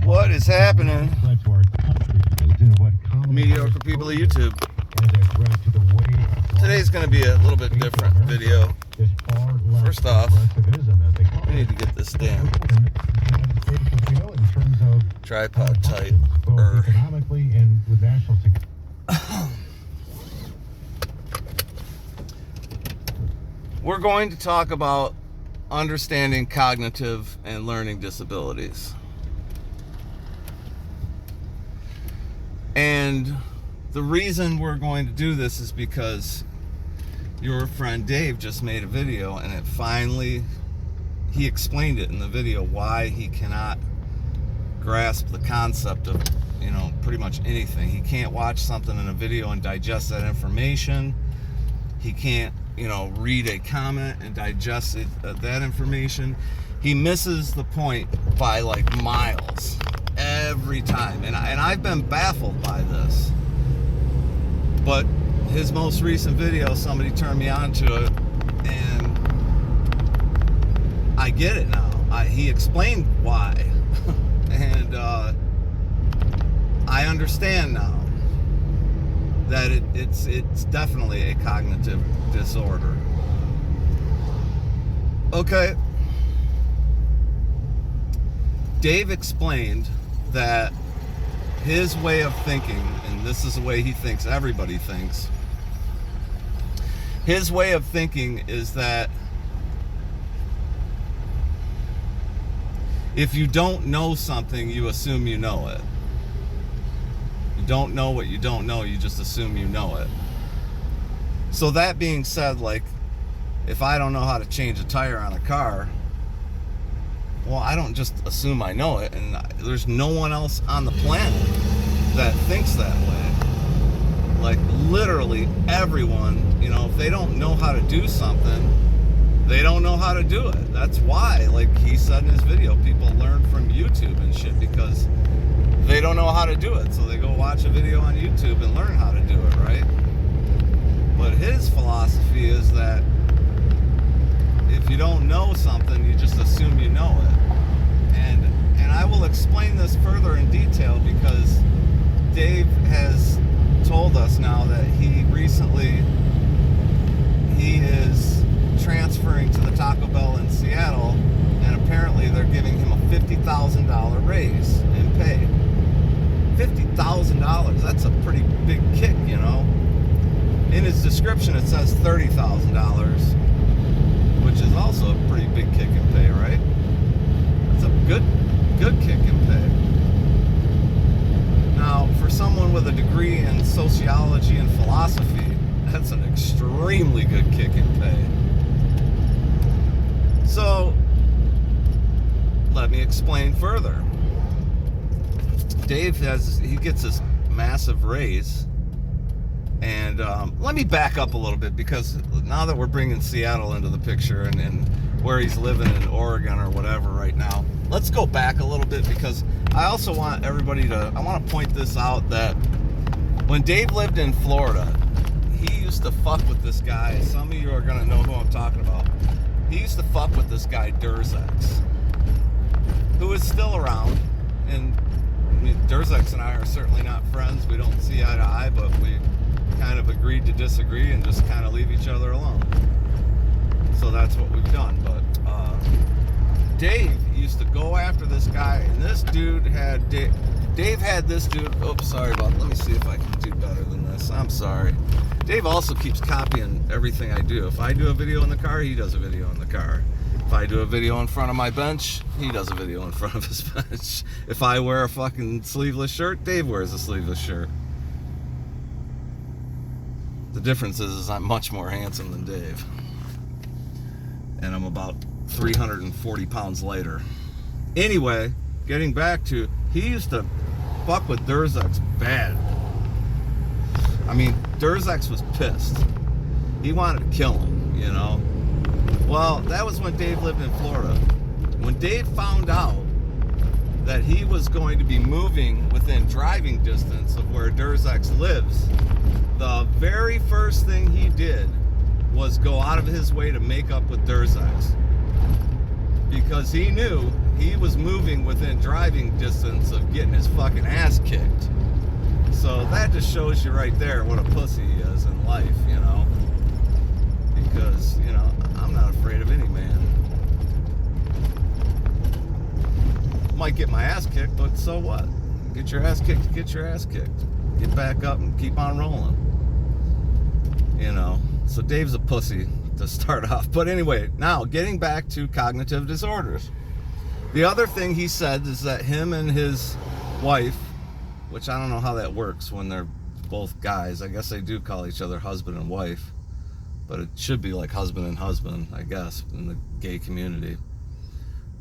What is happening? Mediocre people of YouTube. Today's going to be a little bit different video. First off, we need to get this damn tripod tight. We're going to talk about understanding cognitive and learning disabilities. And the reason we're going to do this is because your friend Dave just made a video, and it finally, he explained it in the video why he cannot grasp the concept of, pretty much anything. He can't watch something in a video and digest that information. He can't, read a comment and digest that information. He misses the point by like miles every time. And I've been baffled by this. But his most recent video, somebody turned me on to it, and I get it now. He explained why. And I understand now that it's definitely a cognitive disorder. Okay. Dave explained that his way of thinking, and this is the way he thinks everybody thinks, his way of thinking is that if you don't know something, you assume you know it. You don't know what you don't know, you just assume you know it. So that being said, like, if I don't know how to change a tire on a car, well, I don't just assume I know it, and there's no one else on the planet that thinks that way. Like, literally everyone, if they don't know how to do something, they don't know how to do it. That's why, like he said in his video, people learn from YouTube and shit because they don't know how to do it. So they go watch a video on YouTube and learn how to do it, right? But his philosophy is that if you don't know something, you just assume you know it. And I will explain this further in detail because Dave has told us now that he is transferring to the Taco Bell in Seattle, and apparently they're giving him a $50,000 raise in pay. $50,000, that's a pretty big kick, In his description it says $30,000, which is also a pretty big kick in pay, right? That's a good kick in pay. Now, for someone with a degree in sociology and philosophy, that's an extremely good kick in pay. So, let me explain further. Dave gets this massive raise, and let me back up a little bit, because now that we're bringing Seattle into the picture and where he's living in Oregon or whatever right now, let's go back a little bit, because I also want everybody I want to point this out, that when Dave lived in Florida, he used to fuck with this guy. Some of you are going to know who I'm talking about. He used to fuck with this guy, Durzex, who is still around. And Durzex and I are certainly not friends. We don't see eye to eye, but we kind of agreed to disagree and just kind of leave each other alone. So that's what we've done. But Dave used to go after this guy, and this dude had Dave had this dude. Oops, sorry about that. Let me see if I can do better than this. I'm sorry. Dave also keeps copying everything I do. If I do a video in the car, he does a video in the car. If I do a video in front of my bench, he does a video in front of his bench. If I wear a fucking sleeveless shirt, Dave wears a sleeveless shirt. The difference is I'm much more handsome than Dave. And I'm about 340 pounds lighter. Anyway, getting back to, he used to fuck with Durzex bad. I mean, Durzex was pissed. He wanted to kill him, Well, that was when Dave lived in Florida. When Dave found out that he was going to be moving within driving distance of where Durzex lives, the very first thing he did was go out of his way to make up with Durzex. Because he knew he was moving within driving distance of getting his fucking ass kicked. So that just shows you right there what a pussy he is in life, you know. Because, you know, I'm not afraid of any man. Might get my ass kicked, but so what? Get your ass kicked, get your ass kicked. Get back up and keep on rolling. You know, so Dave's a pussy to start off. But anyway, now getting back to cognitive disorders. The other thing he said is that him and his wife, which I don't know how that works when they're both guys. I guess they do call each other husband and wife. But it should be like husband and husband, I guess, in the gay community.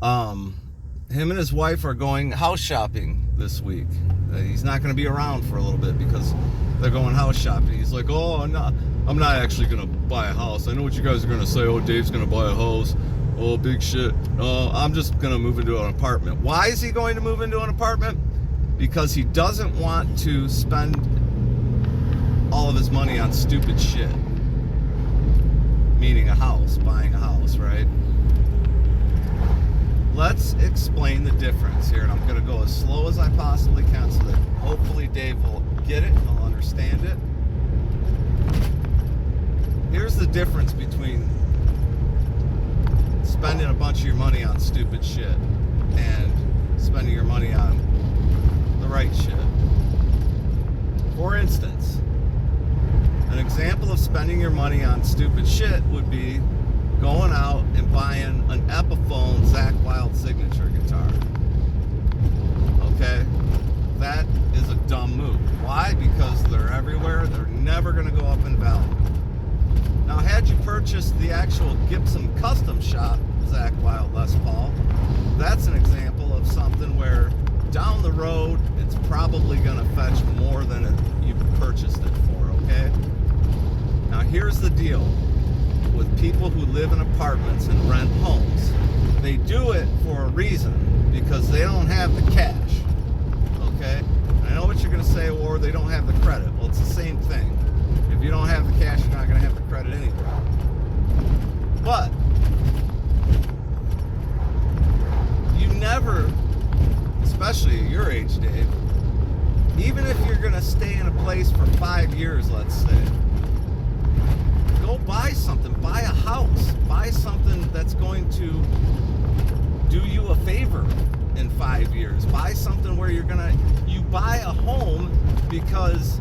Him and his wife are going house shopping this week. He's not going to be around for a little bit because they're going house shopping. He's like, oh, I'm not actually going to buy a house. I know what you guys are going to say. Oh, Dave's going to buy a house. Oh, big shit. No, I'm just going to move into an apartment. Why is he going to move into an apartment? Because he doesn't want to spend all of his money on stupid shit. Meaning a house, buying a house, right? Let's explain the difference here, and I'm going to go as slow as I possibly can so that hopefully Dave will get it, he'll understand it. Here's the difference between spending a bunch of your money on stupid shit and spending your money on the right shit. For instance, an example of spending your money on stupid shit would be going out and buying an Epiphone Zakk Wylde signature guitar. Okay? That is a dumb move. Why? Because they're everywhere. They're never going to go up in value. Now, had you purchased the actual Gibson Custom Shop Zakk Wylde Les Paul, that's an example of something where down the road, it's probably going to fetch more than you purchased it for, okay? Now, here's the deal with people who live in apartments and rent homes. They do it for a reason, because they don't have the cash, okay? I know what you're going to say, or they don't have the credit. Well, it's the same thing. If you don't have the cash, you're not going to have the credit anyway. But you never, especially at your age, Dave, even if you're going to stay in a place for 5 years, let's say, go buy something, buy a house, buy something that's going to do you a favor in 5 years. Buy something where you buy a home, because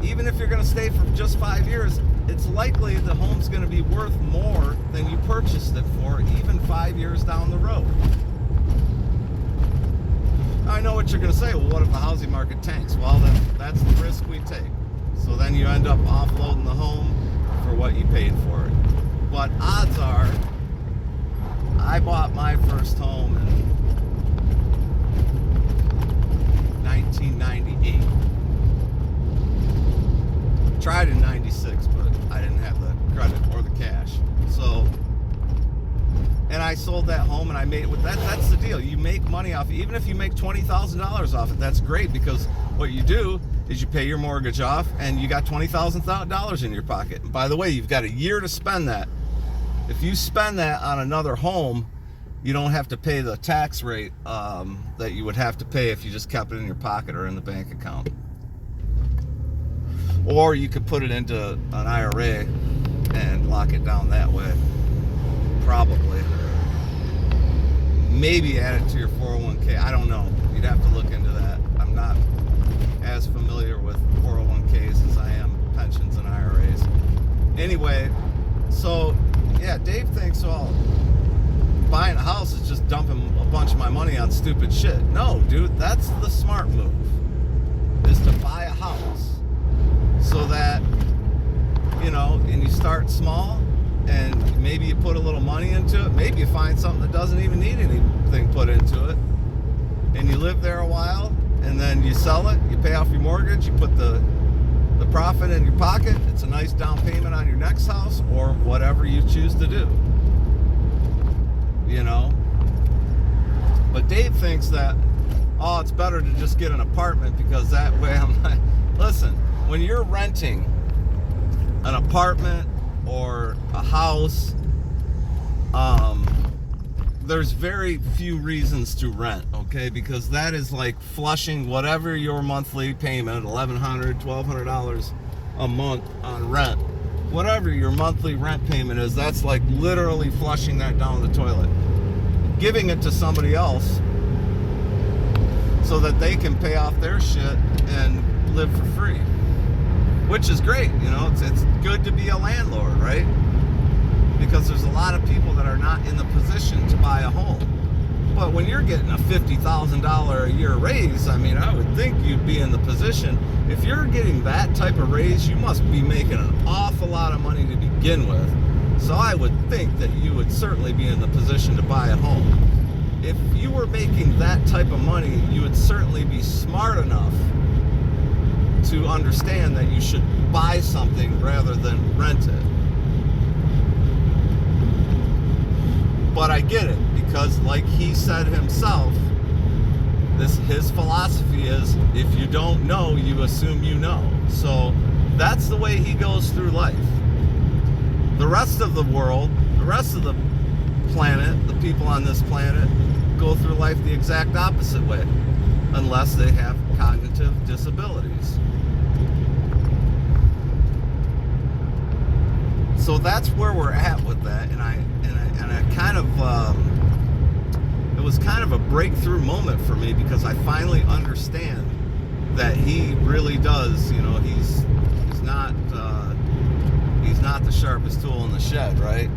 even if you're going to stay for just 5 years, it's likely the home's going to be worth more than you purchased it for, even 5 years down the road. I know what you're going to say. Well, what if the housing market tanks? Well, that's the risk we take. So then you end up offloading the home for what you paid for it. But odds are, I bought my first home in 1998. Tried in 96, but I didn't have the credit or the cash. So, and I sold that home, and I made it with that. That's the deal. You make money off, even if you make $20,000 off it, that's great, because what you do is you pay your mortgage off, and you got $20,000 in your pocket. And by the way, you've got a year to spend that. If you spend that on another home, you don't have to pay the tax rate that you would have to pay if you just kept it in your pocket or in the bank account. Or you could put it into an IRA and lock it down that way. Probably. Maybe add it to your 401k. I don't know. You'd have to look into that. I'm not as familiar with 401ks as I am pensions and IRAs. Anyway, so yeah, Dave thinks, well, buying a house is just dumping a bunch of my money on stupid shit. No, dude, that's the smart move, is to buy a house so that, you know, and you start small, and maybe you put a little money into it. Maybe you find something that doesn't even need anything put into it, and you live there a while, and then you sell it, you pay off your mortgage, you put the profit in your pocket. It's a nice down payment on your next house, or whatever you choose to do, you know. But Dave thinks that, oh, it's better to just get an apartment, because that way I'm like, listen, when you're renting an apartment or a house, there's very few reasons to rent, okay? Because that is like flushing whatever your monthly payment, $1,100, $1,200 a month on rent. Whatever your monthly rent payment is, that's like literally flushing that down the toilet. Giving it to somebody else so that they can pay off their shit and live for free. Which is great, you know, it's good to be a landlord, right? Because there's a lot of people that are not in the position to buy a home. But when you're getting a $50,000 a year raise, I mean, I would think you'd be in the position. If you're getting that type of raise, you must be making an awful lot of money to begin with. So I would think that you would certainly be in the position to buy a home. If you were making that type of money, you would certainly be smart enough to understand that you should buy something rather than rent it. But I get it, because like he said himself, his philosophy is, if you don't know, you assume you know. So that's the way he goes through life. The rest of the world, the rest of the planet, the people on this planet, go through life the exact opposite way, unless they have cognitive disabilities. So that's where we're at with that, and I kind of, it was kind of a breakthrough moment for me, because I finally understand that he really does, you know, he's not the sharpest tool in the shed, right?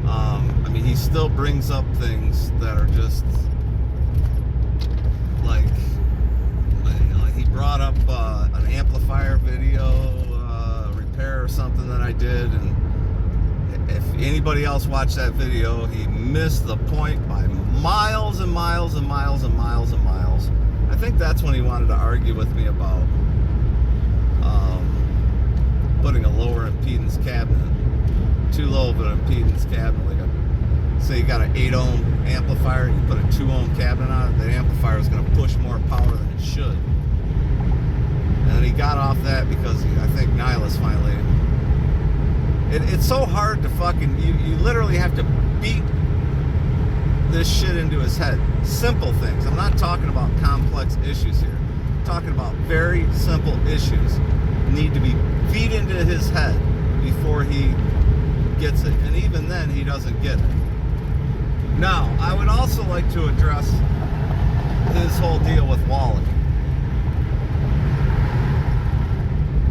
I mean, he still brings up things that are just like he brought up an amplifier video repair or something that I did, and if anybody else watched that video, he missed the point by miles and miles and miles and miles and miles. I think that's when he wanted to argue with me about putting a lower impedance cabinet, too low of an impedance cabinet. Like say you got an 8 ohm amplifier and you put a 2 ohm cabinet on it, the amplifier is going to push more power than it should. And then he got off that because I think Nihilus finally... It's so hard to fucking... You literally have to beat this shit into his head. Simple things. I'm not talking about complex issues here. I'm talking about very simple issues need to be beat into his head before he gets it. And even then, he doesn't get it. Now, I would also like to address his whole deal with Wally.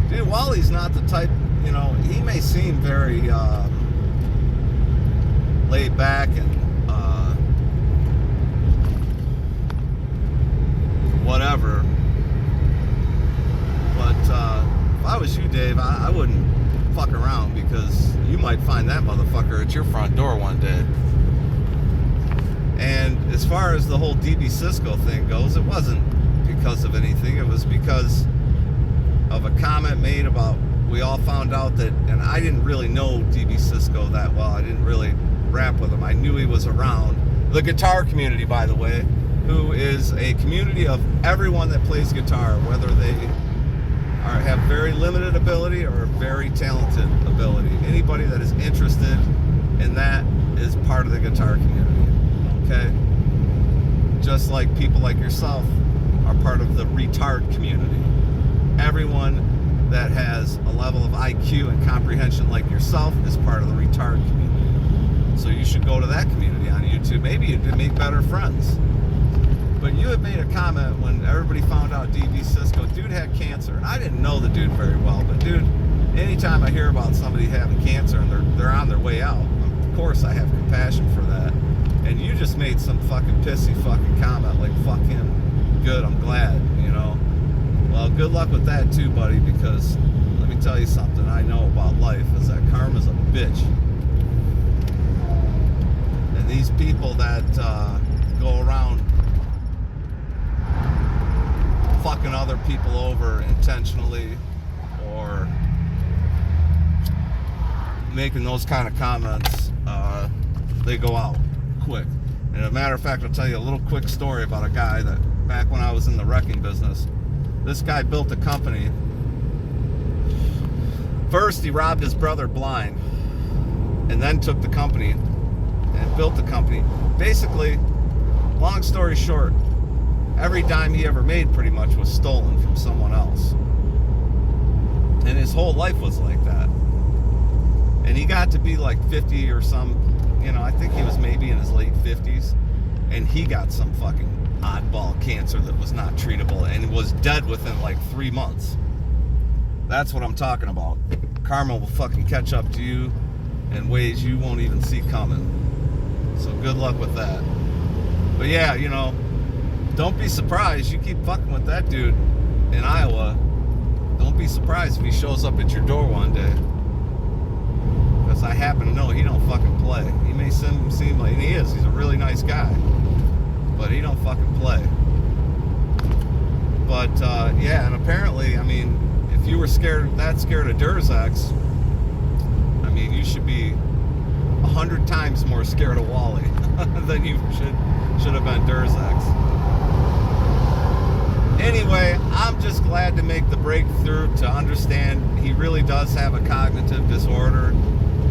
Dude, Wally's not the type... You know, he may seem very laid back and whatever, but if I was you, Dave, I wouldn't fuck around, because you might find that motherfucker at your front door one day. And as far as the whole DB Cisco thing goes, it wasn't because of anything. It was because of a comment made about... We all found out that, and I didn't really know DB Cisco that well. I didn't really rap with him. I knew he was around. The guitar community, by the way, who is a community of everyone that plays guitar, whether they have very limited ability or very talented ability. Anybody that is interested in that is part of the guitar community, okay? Just like people like yourself are part of the retard community. Everyone that has a level of IQ and comprehension like yourself is part of the retard community. So you should go to that community on YouTube. Maybe you'd make better friends. But you had made a comment when everybody found out DB Cisco, dude had cancer. And I didn't know the dude very well, but dude, anytime I hear about somebody having cancer and they're on their way out, of course I have compassion for that. And you just made some fucking pissy fucking comment like, fuck him. Good, I'm glad, you know. Well, good luck with that too, buddy, because let me tell you something I know about life is that karma's a bitch. And these people that go around fucking other people over intentionally or making those kind of comments, they go out quick. And as a matter of fact, I'll tell you a little quick story about a guy that back when I was in the wrecking business, this guy built a company. First, he robbed his brother blind, and then took the company and built the company. Basically, long story short, every dime he ever made pretty much was stolen from someone else. And his whole life was like that. And he got to be like 50 or some, I think he was maybe in his late 50s. And he got some fucking oddball cancer that was not treatable and was dead within like 3 months. That's what I'm talking about. Karma will fucking catch up to you in ways you won't even see coming. So good luck with that. But yeah, don't be surprised. You keep fucking with that dude in Iowa. Don't be surprised if he shows up at your door one day. Because I happen to know he don't fucking play. He may seem like, and he is. He's a really nice guy. But he don't fucking play. But, yeah, and apparently, I mean, if you were scared of Durzex, I mean, you should be 100 times more scared of Wally than you should have been Durzex. Anyway, I'm just glad to make the breakthrough to understand he really does have a cognitive disorder,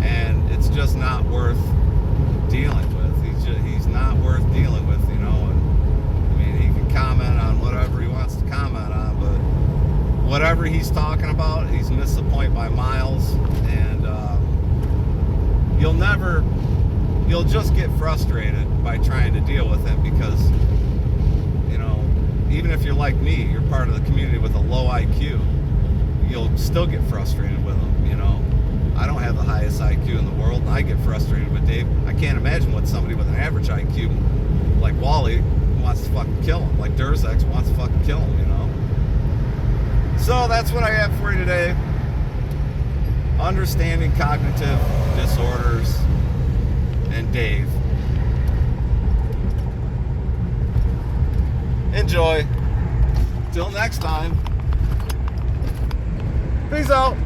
and it's just not worth dealing with. He's not worth dealing with, And I mean, he can comment on whatever he wants to comment on, but whatever he's talking about, he's missed the point by miles, and you'll just get frustrated by trying to deal with him because, even if you're like me, you're part of the community with a low IQ, you'll still get frustrated with him, I don't have the highest IQ in the world, and I get frustrated with Dave. I can't imagine what somebody with an average IQ, like Wally, wants to fucking kill him, like Durzex wants to fucking kill him, So that's what I have for you today. Understanding cognitive disorders and Dave. Enjoy. Till next time. Peace out.